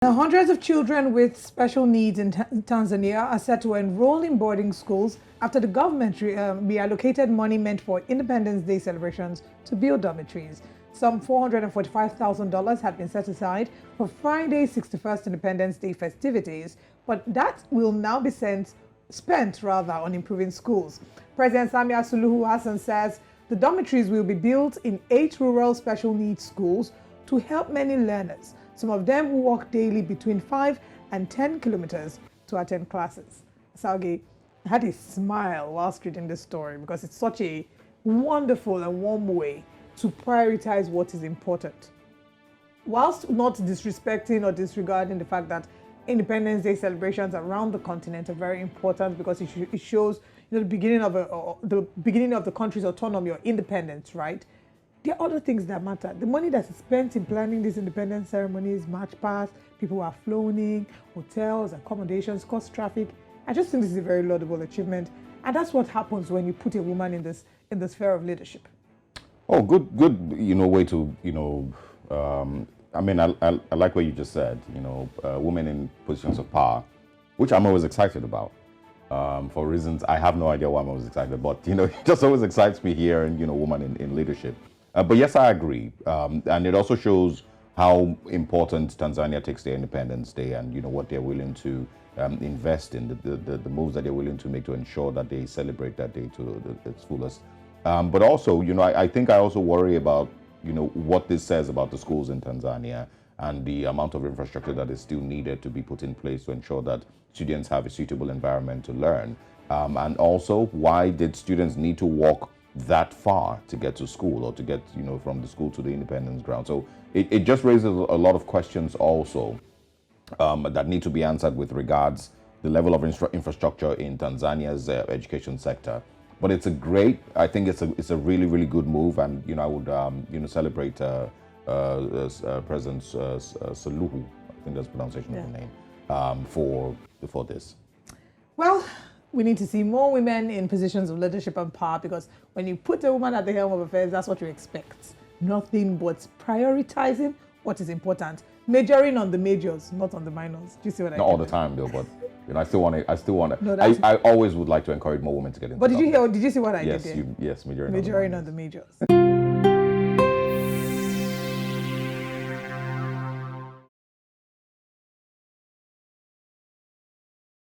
Now, hundreds of children with special needs in Tanzania are set to enroll in boarding schools after the government reallocated money meant for Independence Day celebrations to build dormitories. Some $445,000 have been set aside for Friday's 61st Independence Day festivities, but that will now be spent on improving schools. President Samia Suluhu Hassan says the dormitories will be built in 8 rural special needs schools to help many learners, some of them who walk daily between 5 and 10 kilometers to attend classes. Salgi had a smile whilst reading this story because it's such a wonderful and warm way to prioritize what is important. Whilst not disrespecting or disregarding the fact that Independence Day celebrations around the continent are very important because it shows the beginning of the country's autonomy or independence, right? There are other things that matter. The money that is spent in planning these independence ceremonies, march past, people who are flown in, hotels, accommodations, cost traffic. I just think this is a very laudable achievement. And that's what happens when you put a woman in the sphere of leadership. Oh, good, way to, I mean, I like what you just said, women in positions of power, which I'm always excited about. For reasons, I have no idea why I'm always excited, but, it just always excites me here and, woman in leadership. But yes, I agree. And it also shows how important Tanzania takes their Independence Day and, what they're willing to invest in, the moves that they're willing to make to ensure that they celebrate that day to its fullest. But also, I think I also worry about, what this says about the schools in Tanzania and the amount of infrastructure that is still needed to be put in place to ensure that students have a suitable environment to learn. And also, why did students need to walk that far to get to school or to get, from the school to the independence ground? So it just raises a lot of questions also that need to be answered with regards the level of infrastructure in Tanzania's education sector. But it's I think it's a really, really good move, and I would celebrate President Suluhu, I think that's the pronunciation of the name, for this. Well, we need to see more women in positions of leadership and power, because when you put a woman at the helm of affairs, that's what you expect. Nothing but prioritizing what is important, majoring on the majors, not on the minors. Do you see what I mean? Not all the time, though, but I still want to. No, I always would like to encourage more women to get into. But did you see what I did there? Yes, majoring on the majors.